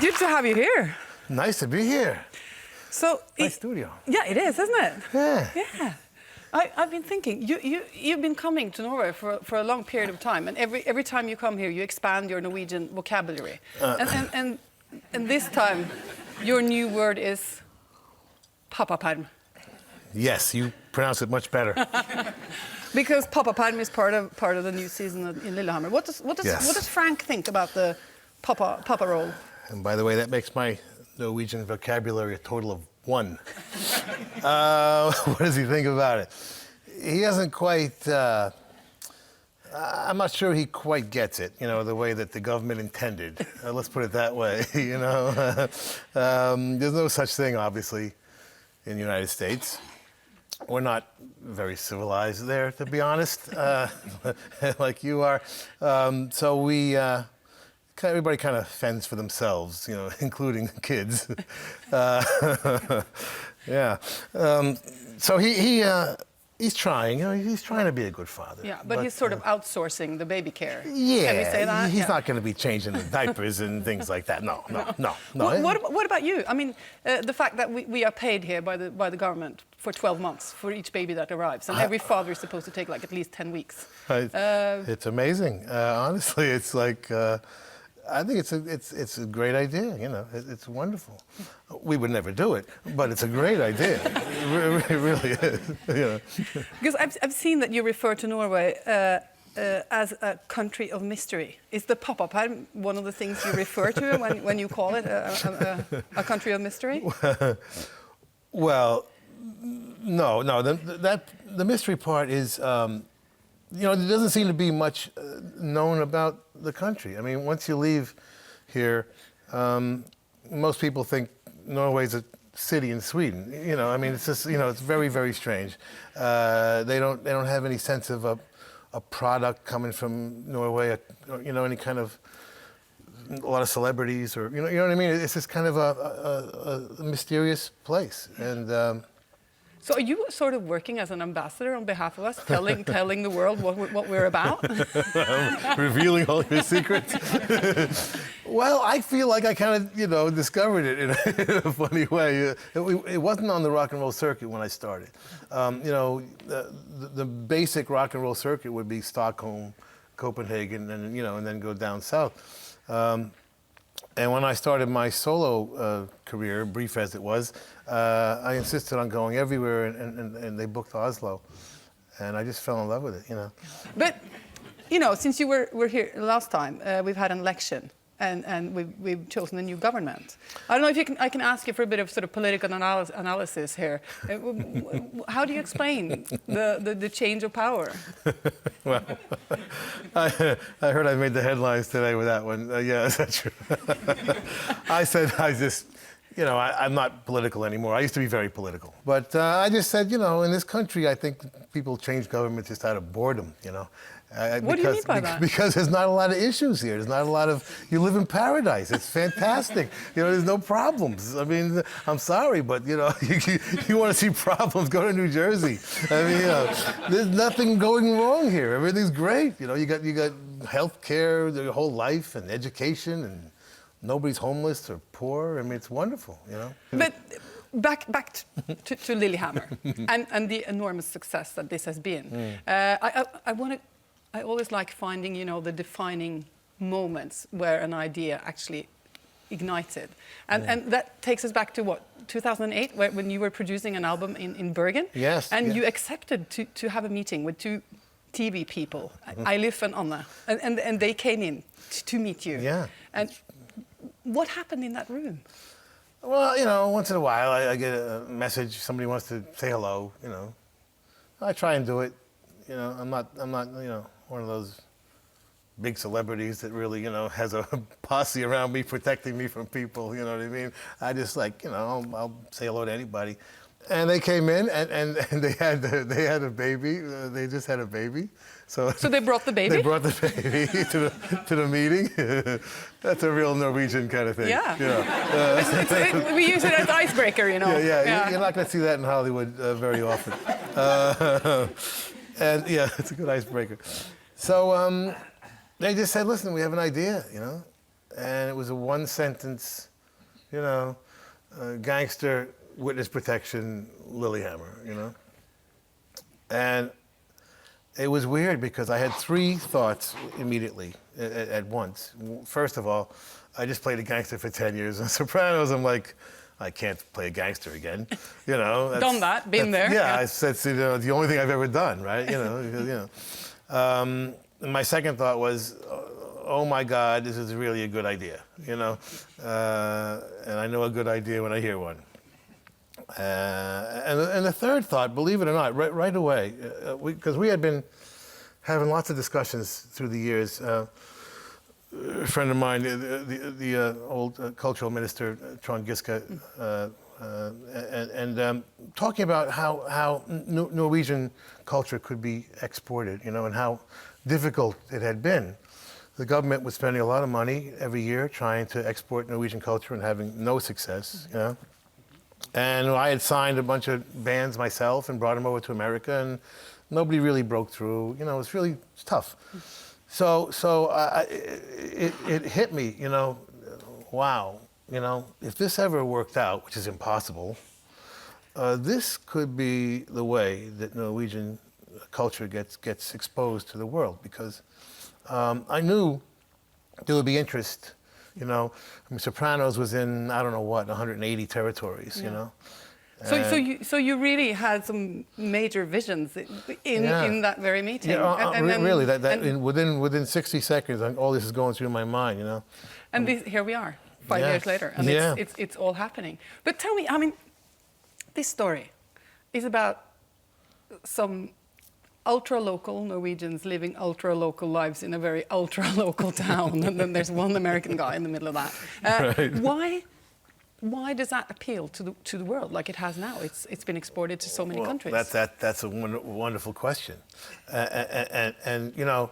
Good to have you here. Nice to be here. So, Nice studio. Yeah, it is, isn't it? Yeah. Yeah. I've been thinking, you've been coming to Norway for a long period of time, and every time you come here, you expand your Norwegian vocabulary. And this time, your new word is pappaperm. Yes, you pronounce it much better. Because pappaperm is part of the new season in Lillehammer. What does Frank think about the papa role? And by the way, that makes my Norwegian vocabulary a total of 1. What does he think about it? He doesn't quite, I'm not sure he quite gets it, you know, the way that the government intended. Let's put it that way, you know. There's no such thing, obviously, in the United States. We're not very civilized there, to be honest, like you are. So we, everybody kind of fends for themselves, you know, including kids. Yeah. So he's trying, you know, he's trying to be a good father. Yeah, but he's sort of outsourcing the baby care. Yeah. Can we say that? He's not going to be changing the diapers and things like that. No. What about you? I mean, the fact that we are paid here by the government for 12 months for each baby that arrives, and every father is supposed to take like at least 10 weeks. It's amazing. Honestly, it's like. I think it's a great idea, you know, it's wonderful. We would never do it, but it's a great idea. It really is, you know. Because I've seen that you refer to Norway as a country of mystery. Is the pappaperm one of the things you refer to when you call it a country of mystery? Well, no. The mystery part is, you know, there doesn't seem to be much known about the country. I mean, once you leave here, most people think Norway's a city in Sweden. You know, I mean, it's just, you know, it's very, very strange. They don't have any sense of a product coming from Norway, or, you know, any kind of, a lot of celebrities, or, you know what I mean? It's just kind of a mysterious place. And so are you sort of working as an ambassador on behalf of us, telling the world what we're about? Revealing all your secrets? Well, I feel like I kind of, you know, discovered it in a funny way. It wasn't on the rock and roll circuit when I started. You know, the basic rock and roll circuit would be Stockholm, Copenhagen, and, you know, and then go down south. And when I started my solo career, brief as it was, I insisted on going everywhere, and they booked Oslo. And I just fell in love with it, you know. But, you know, since you were here last time, we've had an election, and we've chosen a new government. I don't know if I can ask you for a bit of sort of political analysis here. How do you explain the change of power? Well, I heard I made the headlines today with that one. Yeah, is that true? I just, you know, I'm not political anymore. I used to be very political. But I just said, you know, in this country, I think people change government just out of boredom, you know. What do you mean by that? Because there's not a lot of issues here. There's not a lot of, you live in paradise. It's fantastic. You know, there's no problems. I mean, I'm sorry, but, you know, you want to see problems, go to New Jersey. I mean, you know, there's nothing going wrong here. Everything's great. You know, you got health care, your whole life, and education, and nobody's homeless or poor. I mean, it's wonderful, you know. But back to Lillehammer and the enormous success that this has been. I always like finding, you know, the defining moments where an idea actually ignited. And that takes us back to what, 2008, when you were producing an album in Bergen? Yes. And you accepted to have a meeting with 2 TV people, Eilif and Anna, and they came in to meet you. Yeah. And what happened in that room? Well, you know, once in a while I get a message, somebody wants to say hello, you know. I try and do it. You know, I'm not, you know, one of those big celebrities that really, you know, has a posse around me protecting me from people, you know what I mean? I just, like, you know, I'll say hello to anybody. And they came in, and they had a baby. They just had a baby. So they brought the baby? They brought the baby to the meeting. That's a real Norwegian kind of thing. Yeah. You know. We use it as icebreaker, you know. Yeah. You're not going to see that in Hollywood very often. And yeah, it's a good icebreaker. So they just said, listen, we have an idea, you know. And it was a 1-sentence you know, gangster, witness protection, Lilyhammer, you know. And it was weird because I had three thoughts immediately at once. First of all, I just played a gangster for 10 years in Sopranos. I'm like, I can't play a gangster again, you know. Done that, been there. Yeah, I said, you know, the only thing I've ever done, right? You know. My second thought was, oh my God, this is really a good idea, you know. And I know a good idea when I hear one. And the third thought, believe it or not, right away, because we had been having lots of discussions through the years. A friend of mine, the old cultural minister, Trond Giske, and talking about how Norwegian culture could be exported, you know, and how difficult it had been. The government was spending a lot of money every year trying to export Norwegian culture and having no success, you know. And I had signed a bunch of bands myself and brought them over to America, and nobody really broke through. You know, it's tough. So it hit me, you know, wow, you know, if this ever worked out, which is impossible, this could be the way that Norwegian culture gets exposed to the world, because I knew there would be interest. You know, I mean, Sopranos was in, I don't know what, 180 territories, you know. So you really had some major visions in that very meeting. Yeah, really, within 60 seconds, all this is going through my mind, you know. And here we are, 5 years later, and it's all happening. But tell me, I mean, this story is about some ultra-local Norwegians living ultra-local lives in a very ultra-local town, and then there's one American guy in the middle of that. Right. Why does that appeal to the world like it has now? It's been exported to so many countries. That's a wonderful question, and you know,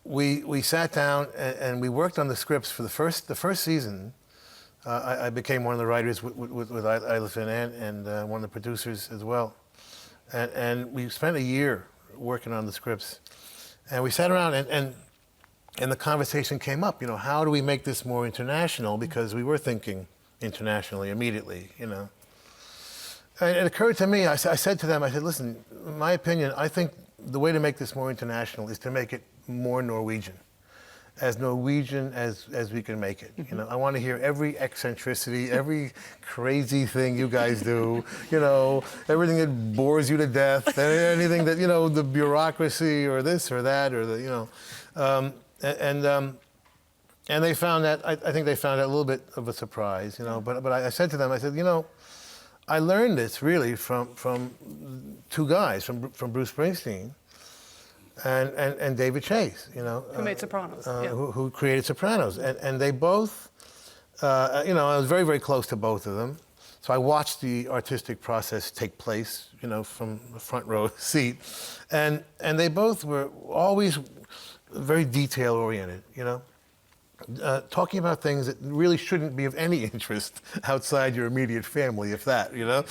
we sat down and we worked on the scripts for the first season. I became one of the writers with Isla Finn and one of the producers as well. And we spent a year working on the scripts. And we sat around and the conversation came up, you know, how do we make this more international? Because we were thinking internationally immediately, you know. And it occurred to me, I said to them, I said, listen, in my opinion, I think the way to make this more international is to make it more Norwegian as we can make it. You know, I want to hear every eccentricity, every crazy thing you guys do, you know, everything that bores you to death, anything that, you know, the bureaucracy or this or that or the, you know, and they found that, I think they found that a little bit of a surprise, you know, but I said to them, I said, you know, I learned this really from two guys, from Bruce Springsteen and David Chase, you know. Who made Sopranos. Who created Sopranos. And they both, you know, I was very, very close to both of them. So I watched the artistic process take place, you know, from the front row seat. And they both were always very detail-oriented, you know. Talking about things that really shouldn't be of any interest outside your immediate family, if that, you know.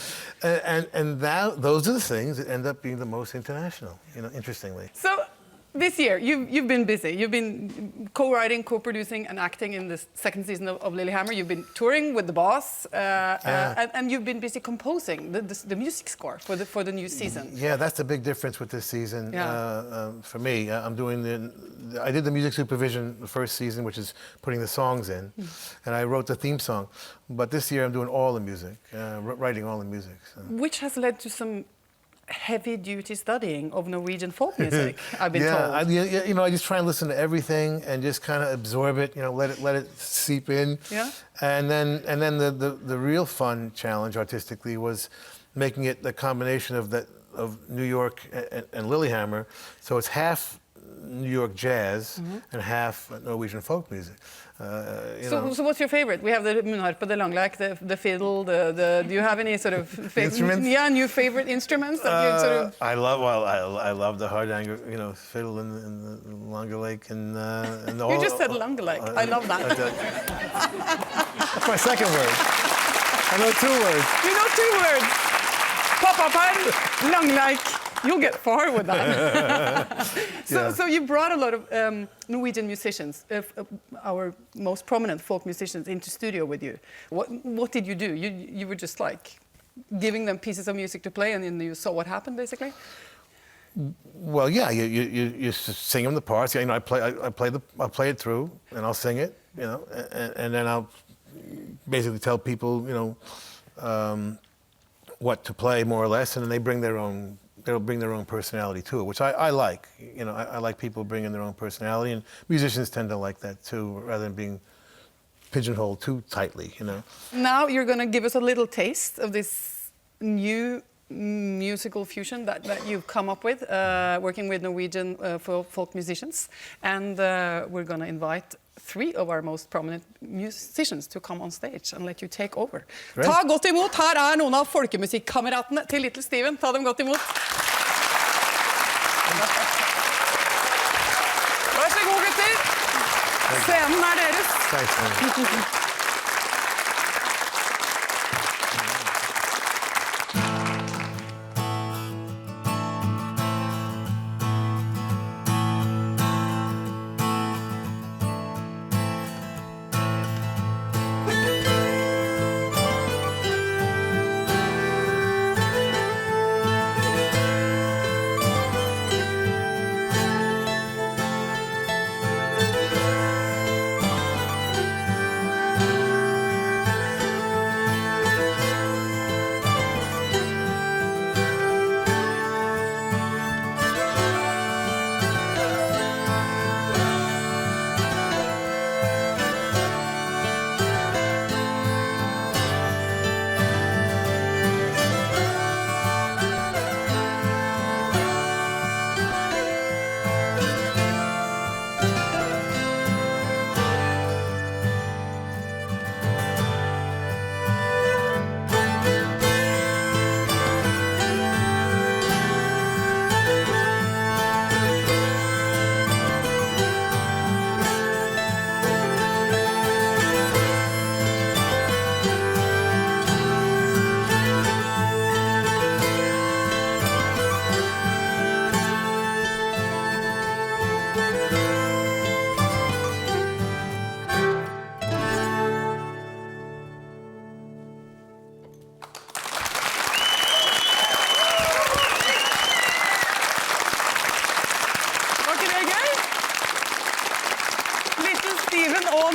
And those are the things that end up being the most international, you know, interestingly. So this year, you've been busy. You've been co-writing, co-producing, and acting in the second season of Lilyhammer. You've been touring with the boss, and you've been busy composing the music score for the new season. Yeah, that's the big difference with this season. For me, I did the music supervision the first season, which is putting the songs in, and I wrote the theme song. But this year, I'm doing all the music, writing all the music. So. Which has led to some heavy-duty studying of Norwegian folk music, I've been told. You know, I just try and listen to everything and just kind of absorb it. You know, let it seep in. Yeah. And then the real fun challenge artistically was making it the combination of New York and Lilyhammer. So it's half New York jazz and half Norwegian folk music. So what's your favorite? We have the munharpe, the langleik, the fiddle. Do you have any sort of favorite? Yeah, new favorite instruments that you sort of. I love the hardanger, you know, fiddle and the langleik and the. You just said langleik. I love that. That's my second word. I know two words. You know two words. Pappaperm, langleik. You'll get far with that. So you brought a lot of Norwegian musicians, our most prominent folk musicians, into studio with you. What did you do? You were just like giving them pieces of music to play, and then you saw what happened, basically? Well, yeah, you sing them the parts. You know, I play it through, and I'll sing it. You know, and then I'll basically tell people, you know, what to play more or less, and then they'll bring their own personality to it, which I like. You know, I like people bringing their own personality, and musicians tend to like that too, rather than being pigeonholed too tightly. You know. Now you're going to give us a little taste of this new musical fusion that you've come up with, working with Norwegian folk musicians, and we're going to invite 3 of our most prominent musicians to come on stage and let you take over. Great. Ta godt imot, her noen av folkemusikkameratene til Little Steven. Ta dem godt imot. Vær så god, gutter. Scenen deres. Takk.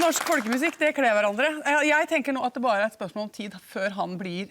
Norsk folkemusikk, det kler hverandre. Jeg tenker nå at det bare er et spørsmål om tid før han blir